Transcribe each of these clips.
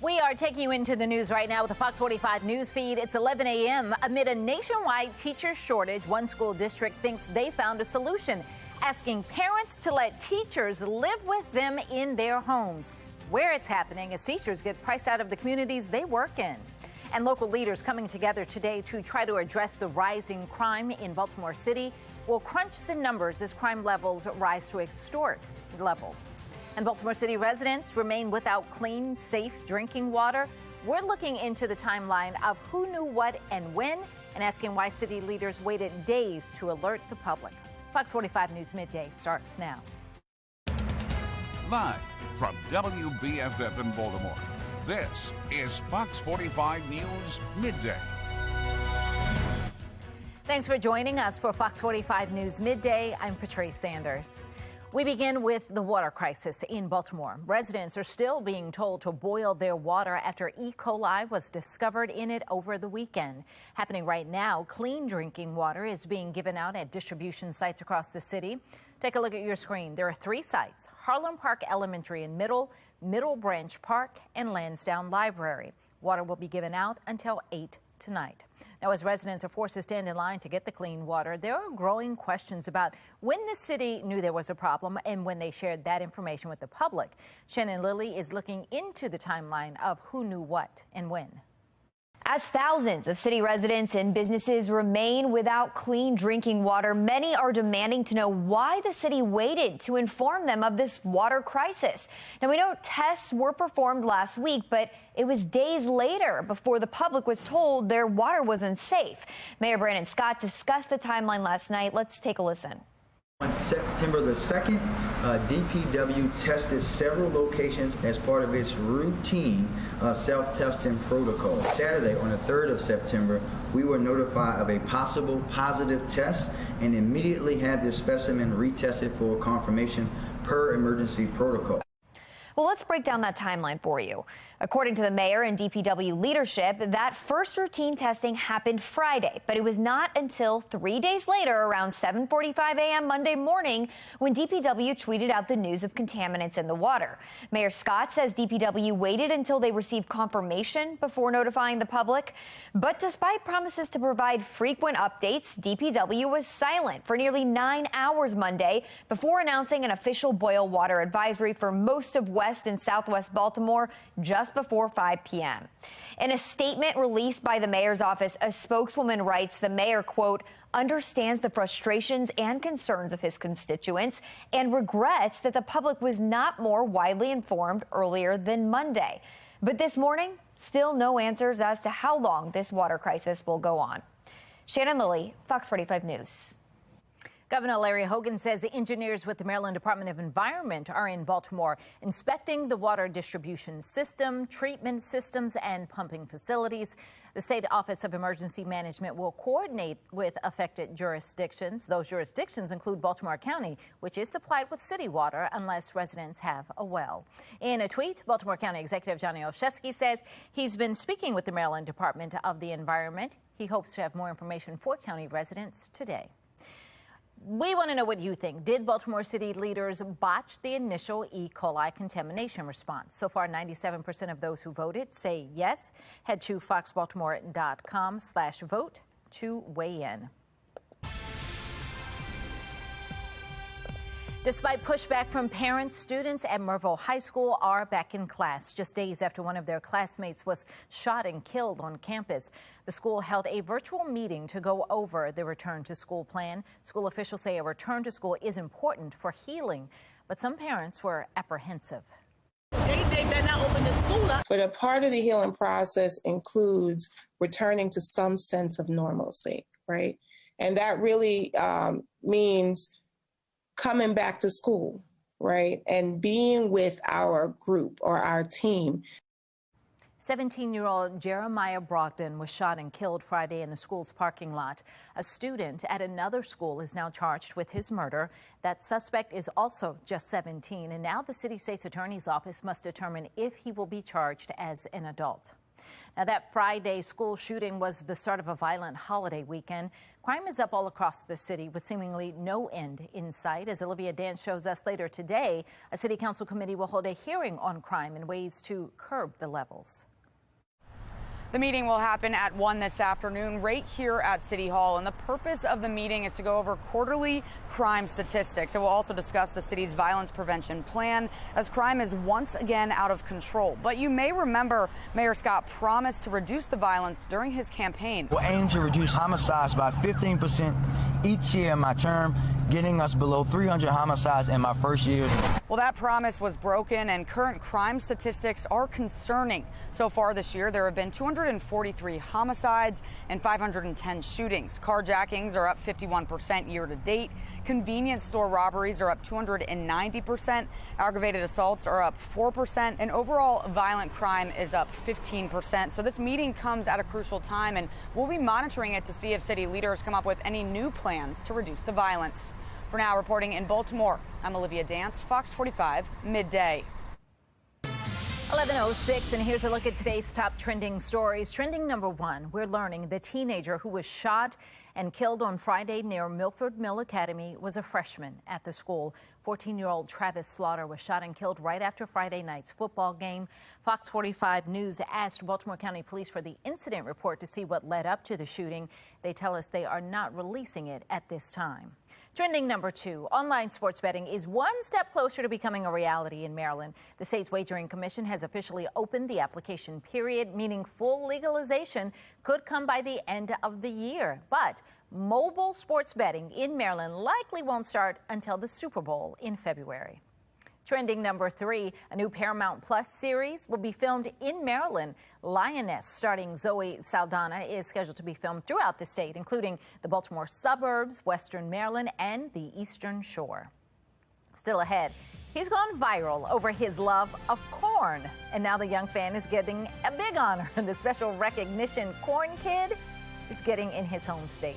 We are taking you into the news right now with the Fox 45 news feed. It's 11 a.m. Amid a nationwide teacher shortage, one school district thinks they found a solution, asking parents to let teachers live with them in their homes. Where it's happening as teachers get priced out of the communities they work in. And local leaders coming together today to try to address the rising crime in Baltimore City will crunch the numbers as crime levels rise to historic levels. And Baltimore City residents remain without clean, safe drinking water. We're looking into the timeline of who knew what and when, and asking why city leaders waited days to alert the public. Fox 45 News Midday starts now. Live from WBFF in Baltimore, this is Fox 45 News Midday. Thanks for joining us for Fox 45 News Midday. I'm Patrice Sanders. We begin with the water crisis in Baltimore. Residents are still being told to boil their water after E. coli was discovered in it over the weekend. Happening right now, clean drinking water is being given out at distribution sites across the city. Take a look at your screen. There are 3 sites: Harlem Park Elementary in Middle Branch Park, and Lansdowne Library. Water will be given out until 8 tonight. Now, as residents are forced to stand in line to get the clean water, there are growing questions about when the city knew there was a problem and when they shared that information with the public. Shannon Lilly is looking into the timeline of who knew what and when. As thousands of city residents and businesses remain without clean drinking water, many are demanding to know why the city waited to inform them of this water crisis. Now, we know tests were performed last week, but it was days later before the public was told their water was unsafe. Mayor Brandon Scott discussed the timeline last night. Let's take a listen. On September the 2nd, DPW tested several locations as part of its routine self-testing protocol. Saturday, on the 3rd of September, we were notified of a possible positive test and immediately had this specimen retested for confirmation per emergency protocol. Well, let's break down that timeline for you. According to the mayor and DPW leadership, that first routine testing happened Friday, but it was not until 3 days later, around 7:45 a.m. Monday morning, when DPW tweeted out the news of contaminants in the water. Mayor Scott says DPW waited until they received confirmation before notifying the public. But despite promises to provide frequent updates, DPW was silent for nearly 9 hours Monday before announcing an official boil water advisory for most of West and Southwest Baltimore just before 5 p.m. In a statement released by the mayor's office, a spokeswoman writes the mayor, quote, understands the frustrations and concerns of his constituents and regrets that the public was not more widely informed earlier than Monday. But this morning, still no answers as to how long this water crisis will go on. Shannon Lilly, Fox 45 News. Governor Larry Hogan says the engineers with the Maryland Department of Environment are in Baltimore inspecting the water distribution system, treatment systems, and pumping facilities. The State Office of Emergency Management will coordinate with affected jurisdictions. Those jurisdictions include Baltimore County, which is supplied with city water unless residents have a well. In a tweet, Baltimore County Executive Johnny Olszewski says he's been speaking with the Maryland Department of the Environment. He hopes to have more information for county residents today. We want to know what you think. Did Baltimore City leaders botch the initial E. coli contamination response? So far, 97% of those who voted say yes. Head to foxbaltimore.com/vote to weigh in. Despite pushback from parents, students at Merville High School are back in class just days after one of their classmates was shot and killed on campus. The school held a virtual meeting to go over the return to school plan. School officials say a return to school is important for healing, but some parents were apprehensive. They better not open the school up. But a part of the healing process includes returning to some sense of normalcy, right? And that really means coming back to school, right? And being with our group or our team. 17-year-old Jeremiah Brogdon was shot and killed Friday in the school's parking lot. A student at another school is now charged with his murder. That suspect is also just 17, and now the city state's attorney's office must determine if he will be charged as an adult. Now, that Friday school shooting was the start of a violent holiday weekend. Crime is up all across the city with seemingly no end in sight. As Olivia Dance shows us later today, a city council committee will hold a hearing on crime and ways to curb the levels. The meeting will happen at 1 this afternoon right here at City Hall, and the purpose of the meeting is to go over quarterly crime statistics. It will also discuss the city's violence prevention plan as crime is once again out of control. But you may remember Mayor Scott promised to reduce the violence during his campaign. We'll aim to reduce homicides by 15% each year in my term, getting us below 300 homicides in my first year. Well, that promise was broken, and current crime statistics are concerning. So far this year, there have been 243 homicides and 510 shootings. Carjackings are up 51% year to date. Convenience store robberies are up 290%. Aggravated assaults are up 4%. And overall violent crime is up 15%. So this meeting comes at a crucial time, and we'll be monitoring it to see if city leaders come up with any new plans to reduce the violence. For now, reporting in Baltimore, I'm Olivia Dance, Fox 45, Midday. 11:06, and here's a look at today's top trending stories. Trending number one, we're learning the teenager who was shot and killed on Friday near Milford Mill Academy was a freshman at the school. 14-year-old Travis Slaughter was shot and killed right after Friday night's football game. Fox 45 News asked Baltimore County Police for the incident report to see what led up to the shooting. They tell us they are not releasing it at this time. Trending number two, online sports betting is one step closer to becoming a reality in Maryland. The state's wagering commission has officially opened the application period, meaning full legalization could come by the end of the year. But mobile sports betting in Maryland likely won't start until the Super Bowl in February. Trending number three, a new Paramount Plus series will be filmed in Maryland. Lioness, starring Zoe Saldana, is scheduled to be filmed throughout the state, including the Baltimore suburbs, Western Maryland, and the Eastern Shore. Still ahead, he's gone viral over his love of corn, and now the young fan is getting a big honor. The special recognition Corn Kid is getting in his home state.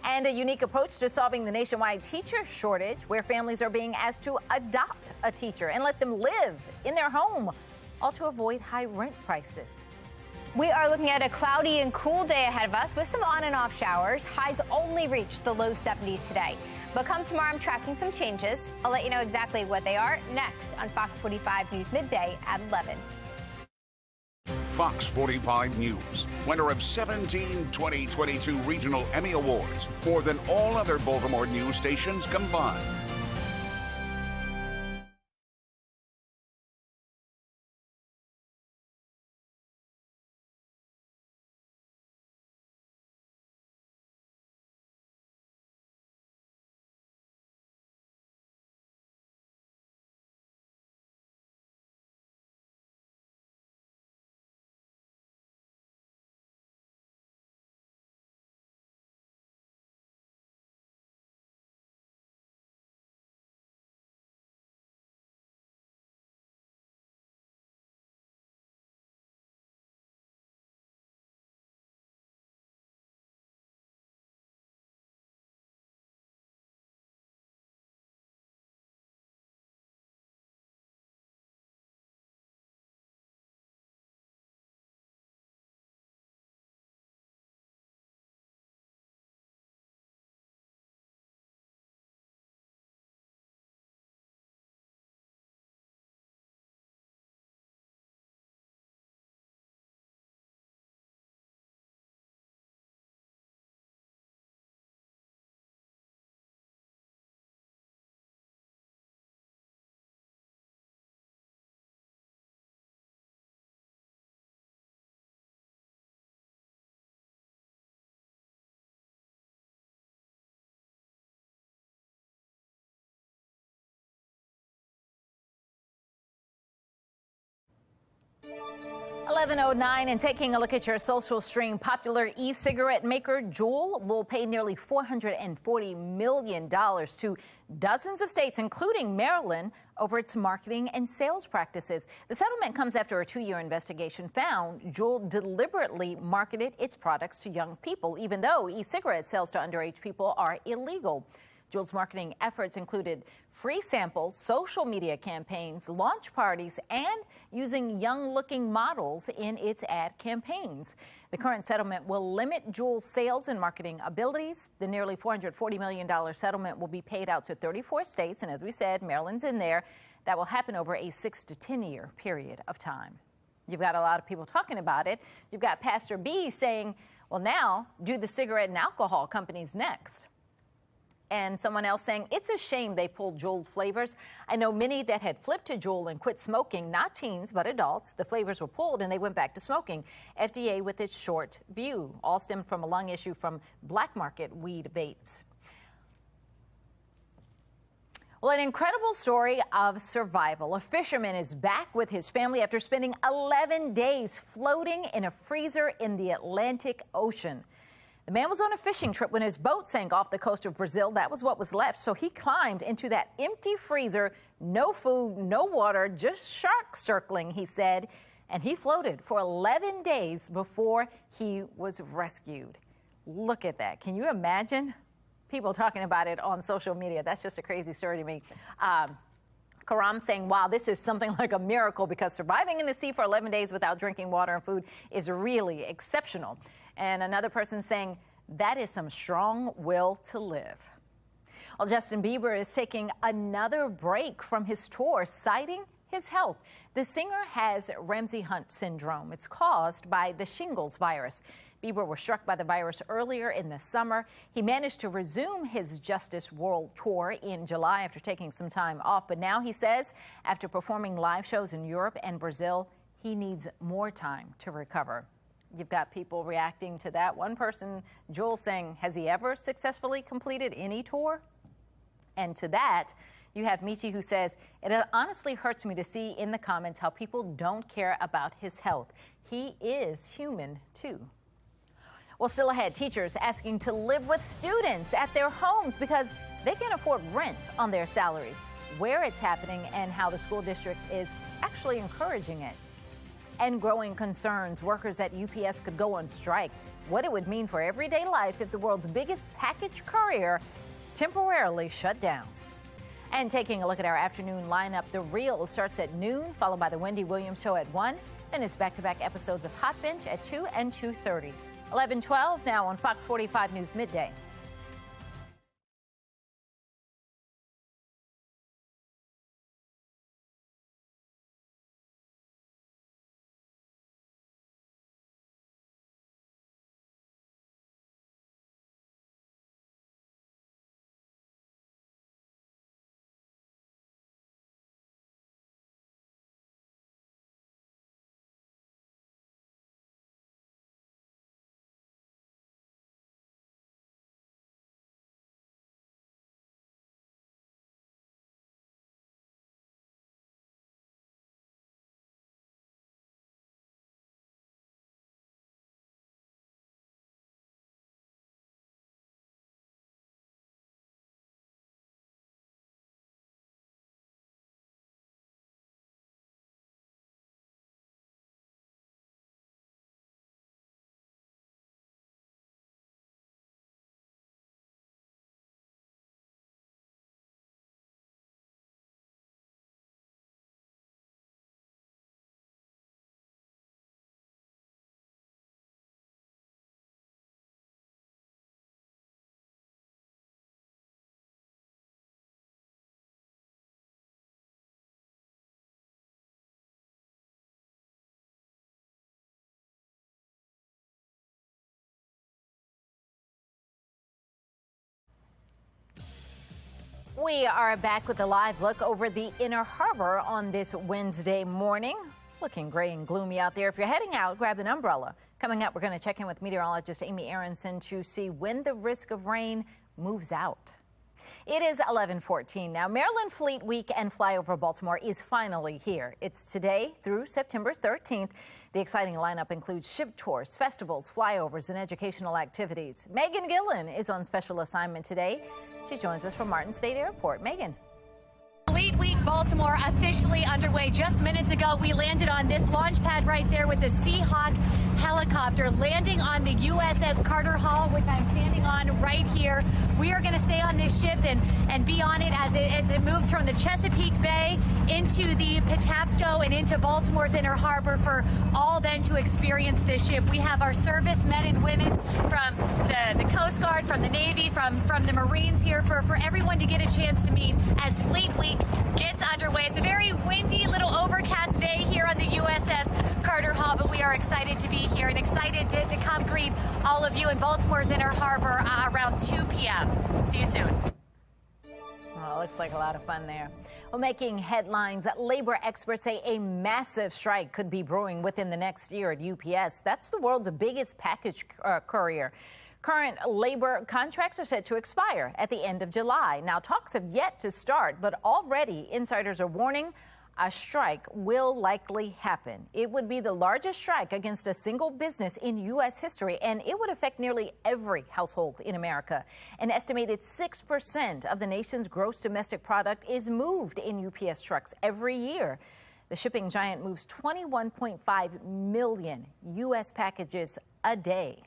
And a unique approach to solving the nationwide teacher shortage, where families are being asked to adopt a teacher and let them live in their home, all to avoid high rent prices. We are looking at a cloudy and cool day ahead of us with some on and off showers. Highs only reached the low 70s today. But come tomorrow, I'm tracking some changes. I'll let you know exactly what they are next on Fox 45 News Midday at 11. Fox 45 News, winner of 17 2022 Regional Emmy Awards, more than all other Baltimore news stations combined. (11:09) and taking a look at your social stream, popular e-cigarette maker Juul will pay nearly $440 million to dozens of states, including Maryland, over its marketing and sales practices. The settlement comes after a 2-year investigation found Juul deliberately marketed its products to young people, even though e-cigarette sales to underage people are illegal. Juul's marketing efforts included free samples, social media campaigns, launch parties, and using young-looking models in its ad campaigns. The current settlement will limit Juul's sales and marketing abilities. The nearly $440 million settlement will be paid out to 34 states, and as we said, Maryland's in there. That will happen over a 6 to 10-year period of time. You've got a lot of people talking about it. You've got Pastor B saying, well, now do the cigarette and alcohol companies next. And someone else saying it's a shame they pulled Juul flavors. I know many that had flipped to Juul and quit smoking, not teens, but adults. The flavors were pulled and they went back to smoking. FDA with its short view, all stemmed from a lung issue from black market weed vapes. Well, an incredible story of survival. A fisherman is back with his family after spending 11 days floating in a freezer in the Atlantic Ocean. The man was on a fishing trip when his boat sank off the coast of Brazil. That was what was left. So he climbed into that empty freezer, no food, no water, just sharks circling, he said. And he floated for 11 days before he was rescued. Look at that. Can you imagine? People talking about it on social media. That's just a crazy story to me. Karam saying, wow, this is something like a miracle because surviving in the sea for 11 days without drinking water and food is really exceptional. And another person saying, that is some strong will to live. Well, Justin Bieber is taking another break from his tour, citing his health. The singer has Ramsay Hunt syndrome. It's caused by the shingles virus. Bieber was struck by the virus earlier in the summer. He managed to resume his Justice World Tour in July after taking some time off. But now he says after performing live shows in Europe and Brazil, he needs more time to recover. You've got people reacting to that. One person, Joel, saying, has he ever successfully completed any tour? And to that, you have Miti who says, it honestly hurts me to see in the comments how people don't care about his health. He is human, too. Well, still ahead, teachers asking to live with students at their homes because they can't afford rent on their salaries, where it's happening, and how the school district is actually encouraging it. And growing concerns, workers at UPS could go on strike, what it would mean for everyday life if the world's biggest package courier temporarily shut down. And taking a look at our afternoon lineup, The Real starts at noon, followed by the Wendy Williams Show at 1, then it's back-to-back episodes of Hot Bench at 2 and 2:30. 11:12 now on Fox 45 News Midday. We are back with a live look over the Inner Harbor on this Wednesday morning. Looking gray and gloomy out there. If you're heading out, grab an umbrella. Coming up, we're going to check in with meteorologist Amy Aronson to see when the risk of rain moves out. It is 11:14 now. Maryland Fleet Week and Flyover Baltimore is finally here. It's today through September 13th. The exciting lineup includes ship tours, festivals, flyovers, and educational activities. Megan Gillen is on special assignment today. She joins us from Martin State Airport. Megan. Fleet Week Baltimore officially underway. Just minutes ago, we landed on this launch pad right there with the Seahawk helicopter landing on the USS Carter Hall, which I'm standing on right here. We are going to stay on this ship and be on it as it moves from the Chesapeake Bay into the Patapsco and into Baltimore's Inner Harbor for all then to experience this ship. We have our service men and women from the Coast Guard, from the Navy, from the Marines here for everyone to get a chance to meet as Fleet Week gets underway. It's a very windy, little overcast day here on the USS Carter Hall, but we are excited to be here and excited to come greet all of you in Baltimore's Inner Harbor around 2 p.m. See you soon. Oh, looks like a lot of fun there. Well, making headlines, labor experts say a massive strike could be brewing within the next year at UPS. That's the world's biggest package courier. Current labor contracts are set to expire at the end of July. Now, talks have yet to start, but already insiders are warning a strike will likely happen. It would be the largest strike against a single business in U.S. history, and it would affect nearly every household in America. An estimated 6% of the nation's gross domestic product is moved in UPS trucks every year. The shipping giant moves 21.5 million U.S. packages a day.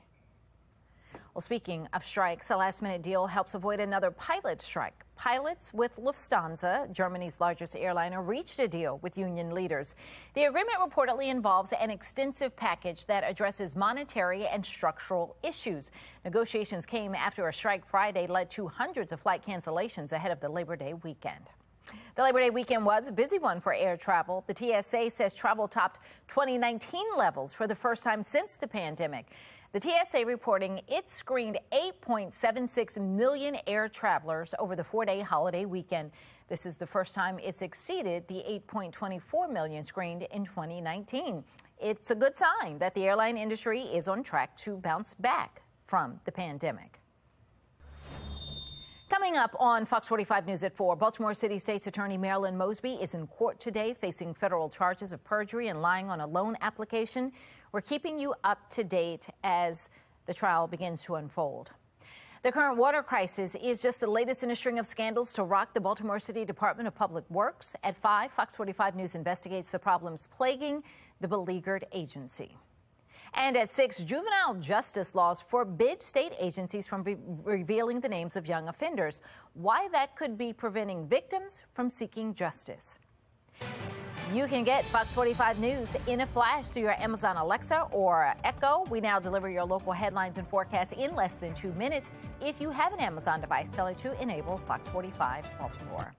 Well, speaking of strikes, a last-minute deal helps avoid another pilot strike. Pilots with Lufthansa, Germany's largest airliner, reached a deal with union leaders. The agreement reportedly involves an extensive package that addresses monetary and structural issues. Negotiations came after a strike Friday led to hundreds of flight cancellations ahead of the Labor Day weekend. The Labor Day weekend was a busy one for air travel. The TSA says travel topped 2019 levels for the first time since the pandemic. The TSA reporting it screened 8.76 million air travelers over the four-day holiday weekend. This is the first time it's exceeded the 8.24 million screened in 2019. It's a good sign that the airline industry is on track to bounce back from the pandemic. Coming up on Fox 45 News at 4, Baltimore City State's Attorney Marilyn Mosby is in court today facing federal charges of perjury and lying on a loan application. We're keeping you up to date as the trial begins to unfold. The current water crisis is just the latest in a string of scandals to rock the Baltimore City Department of Public Works. At 5, Fox 45 News investigates the problems plaguing the beleaguered agency. And at 6, juvenile justice laws forbid state agencies from revealing the names of young offenders. Why that could be preventing victims from seeking justice. You can get Fox 45 News in a flash through your Amazon Alexa or Echo. We now deliver your local headlines and forecasts in less than 2 minutes. If you have an Amazon device, tell it to enable Fox 45 Baltimore.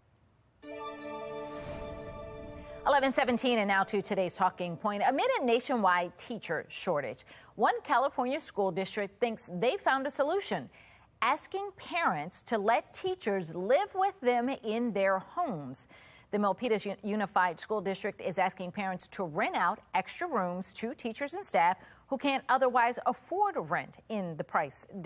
11:17 and now to today's talking point. Amid a nationwide teacher shortage, one California school district thinks they found a solution, asking parents to let teachers live with them in their homes. The Milpitas Unified School District is asking parents to rent out extra rooms to teachers and staff who can't otherwise afford rent in the pricey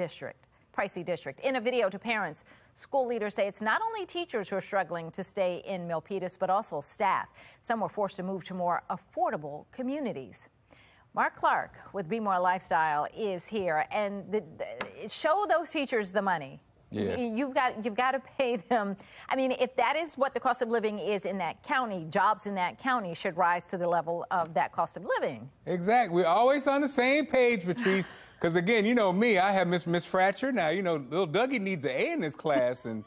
district. In a video to parents, school leaders say it's not only teachers who are struggling to stay in Milpitas, but also staff. Some were forced to move to more affordable communities. Mark Clark with Be More Lifestyle is here, and show those teachers the money. Yes. You've got to pay them. I mean, if that is what the cost of living is in that county, jobs in that county should rise to the level of that cost of living. Exactly. We're always on the same page, Patrice. Because again, you know me, I have Miss Fratcher. Now, you know, little Dougie needs an A in this class, and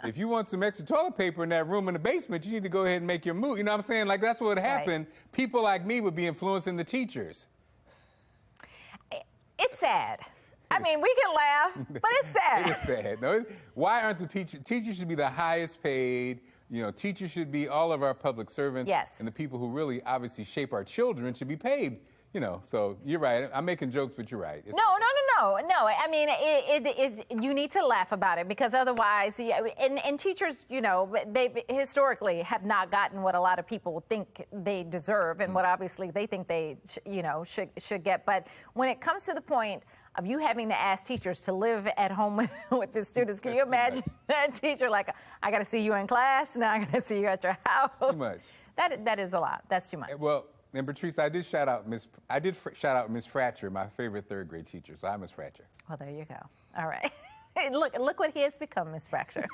if you want some extra toilet paper in that room in the basement, you need to go ahead and make your move. You know what I'm saying? Like, that's what would happen. Right. People like me would be influencing the teachers. It's sad. I mean, we can laugh, but it's sad. It is sad. No, why aren't the teachers should be the highest paid? You know, teachers should be all of our public servants. Yes. And the people who really obviously shape our children should be paid. You know, so you're right. I'm making jokes, but you're right. No. I mean, you need to laugh about it because otherwise, and teachers, you know, they historically have not gotten what a lot of people think they deserve and what obviously they think they, should get. But when it comes to the point of you having to ask teachers to live at home with the students, can you imagine that teacher like, I got to see you in class, now I got to see you at your house? That's too much. That is a lot. That's too much. Well. And Patrice, I did shout out Miss Fratcher, my favorite third grade teacher. So I'm Miss Fratcher. Well, there you go. All right. Look what he has become, Miss Fratcher.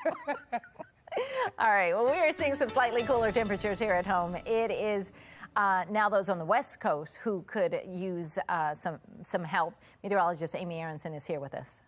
All right. Well, we are seeing some slightly cooler temperatures here at home. It is now those on the West Coast who could use some help. Meteorologist Amy Aronson is here with us.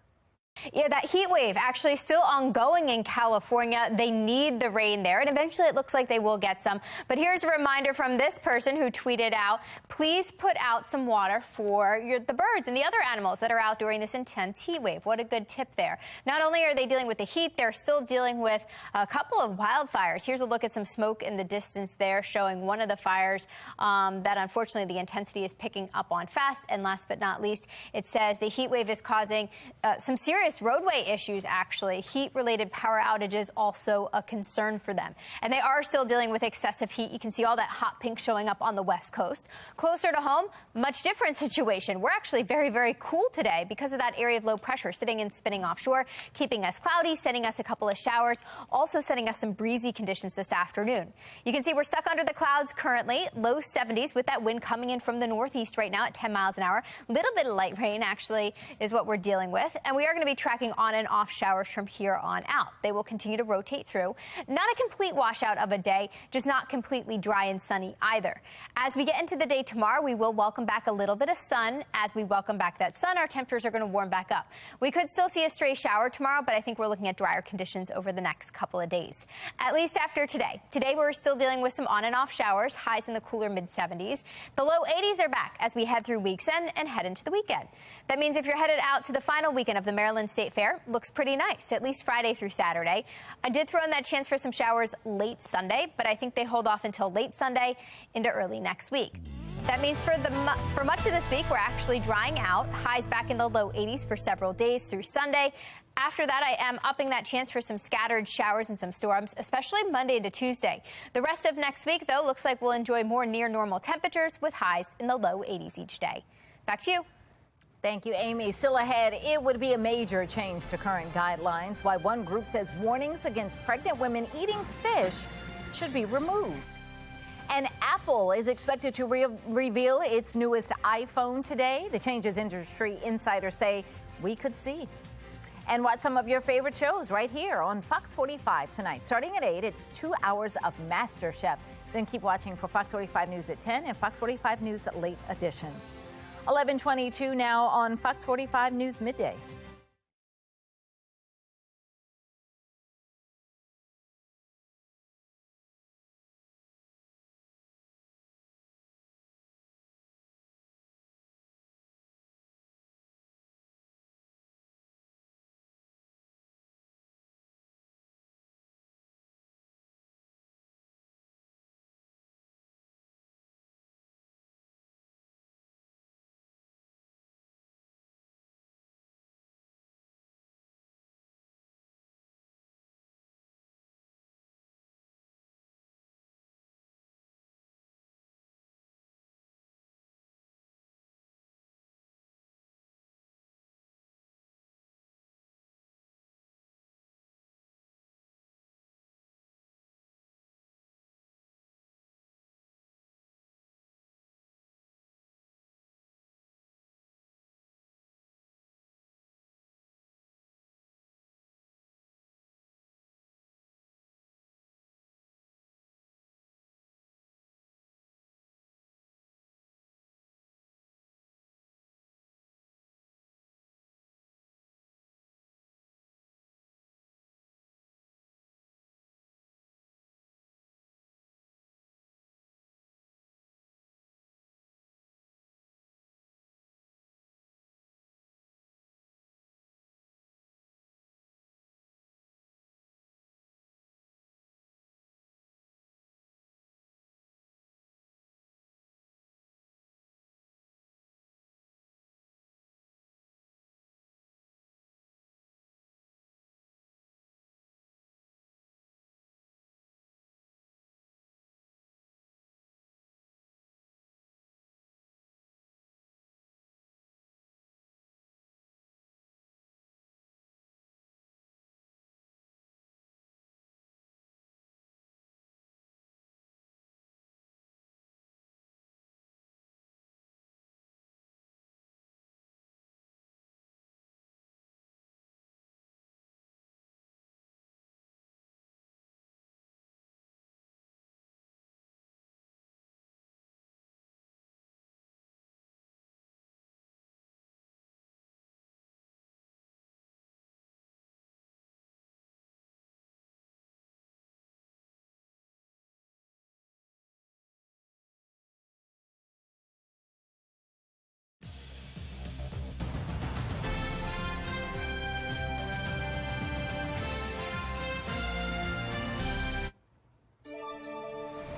Yeah, that heat wave actually still ongoing in California. They need the rain there, and eventually it looks like they will get some. But here's a reminder from this person who tweeted out, please put out some water for the birds and the other animals that are out during this intense heat wave. What a good tip there. Not only are they dealing with the heat, they're still dealing with a couple of wildfires. Here's a look at some smoke in the distance there, showing one of the fires that unfortunately the intensity is picking up on fast. And last but not least, it says the heat wave is causing some serious roadway issues, actually. Heat-related power outages also a concern for them. And they are still dealing with excessive heat. You can see all that hot pink showing up on the West Coast. Closer to home, much different situation. We're actually very, very cool today because of that area of low pressure sitting and spinning offshore, keeping us cloudy, sending us a couple of showers, also sending us some breezy conditions this afternoon. You can see we're stuck under the clouds currently, low 70s with that wind coming in from the northeast right now at 10 miles an hour. Little bit of light rain actually is what we're dealing with. And we are going to be tracking on and off showers from here on out. They will continue to rotate through. Not a complete washout of a day, just not completely dry and sunny either. As we get into the day tomorrow, we will welcome back a little bit of sun. As we welcome back that sun, our temperatures are going to warm back up. We could still see a stray shower tomorrow, but I think we're looking at drier conditions over the next couple of days. At least after today. Today, we're still dealing with some on and off showers, highs in the cooler mid-70s. The low 80s are back as we head through week's end and head into the weekend. That means if you're headed out to the final weekend of the Maryland State Fair, looks pretty nice, at least Friday through Saturday. I did throw in that chance for some showers late Sunday, but I think they hold off until late Sunday into early next week. That means for much of this week, we're actually drying out. Highs back in the low 80s for several days through Sunday. After that, I am upping that chance for some scattered showers and some storms, especially Monday to Tuesday. The rest of next week, though, looks like we'll enjoy more near normal temperatures with highs in the low 80s each day. Back to you. Thank you, Amy. Still ahead, it would be a major change to current guidelines, why one group says warnings against pregnant women eating fish should be removed. And Apple is expected to reveal its newest iPhone today. The changes industry insiders say we could see. And watch some of your favorite shows right here on Fox 45 tonight. Starting at 8, it's 2 hours of MasterChef. Then keep watching for Fox 45 News at 10 and Fox 45 News Late Edition. 11:22 now on Fox 45 News Midday.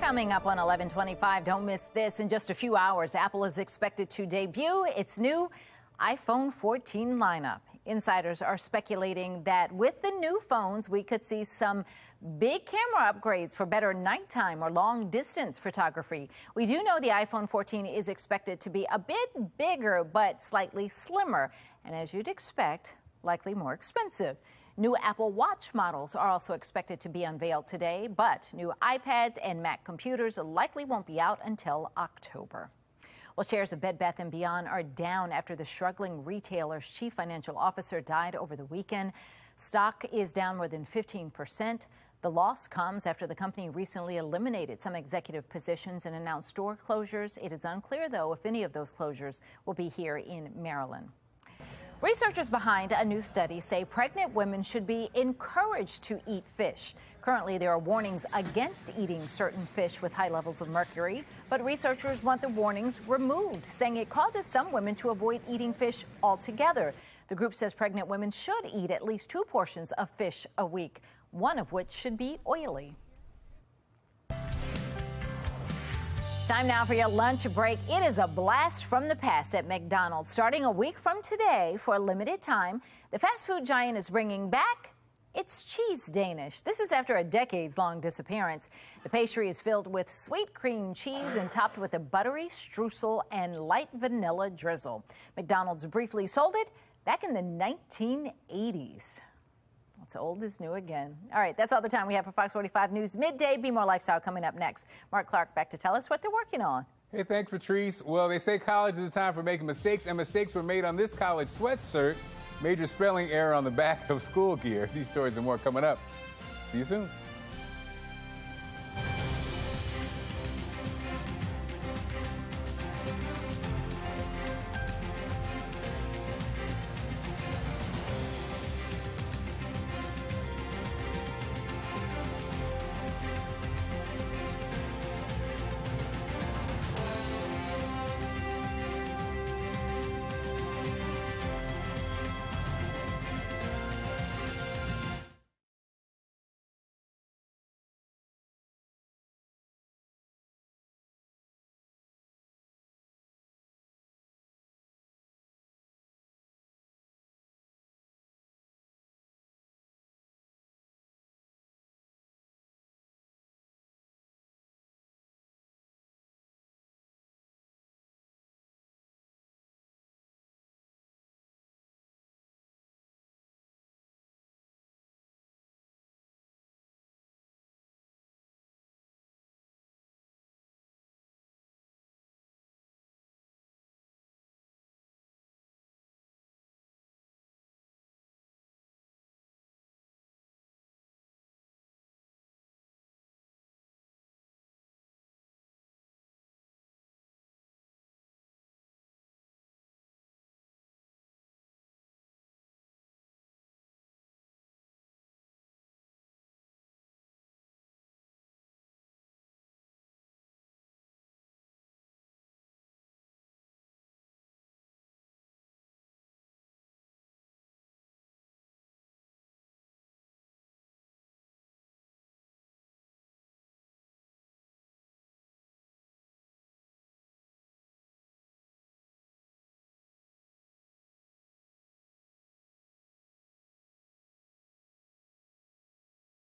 Coming up on 11:25, don't miss this. In just a few hours, Apple is expected to debut its new iPhone 14 lineup. Insiders are speculating that with the new phones, we could see some big camera upgrades for better nighttime or long-distance photography. We do know the iPhone 14 is expected to be a bit bigger, but slightly slimmer, and as you'd expect, likely more expensive. New Apple Watch models are also expected to be unveiled today, but new iPads and Mac computers likely won't be out until October. Well, shares of Bed Bath & Beyond are down after the struggling retailer's chief financial officer died over the weekend. Stock is down more than 15%. The loss comes after the company recently eliminated some executive positions and announced store closures. It is unclear, though, if any of those closures will be here in Maryland. Researchers behind a new study say pregnant women should be encouraged to eat fish. Currently, there are warnings against eating certain fish with high levels of mercury, but researchers want the warnings removed, saying it causes some women to avoid eating fish altogether. The group says pregnant women should eat at least 2 portions of fish a week, one of which should be oily. Time now for your lunch break. It is a blast from the past at McDonald's. Starting a week from today for a limited time, the fast food giant is bringing back its cheese Danish. This is after a decades-long disappearance. The pastry is filled with sweet cream cheese and topped with a buttery streusel and light vanilla drizzle. McDonald's briefly sold it back in the 1980s. What's old is new again. All right, that's all the time we have for Fox 45 News Midday. Be More Lifestyle coming up next. Mark Clark back to tell us what they're working on. Hey, thanks, Patrice. Well, they say college is a time for making mistakes, and mistakes were made on this college sweatshirt. Major spelling error on the back of school gear. These stories and more coming up. See you soon.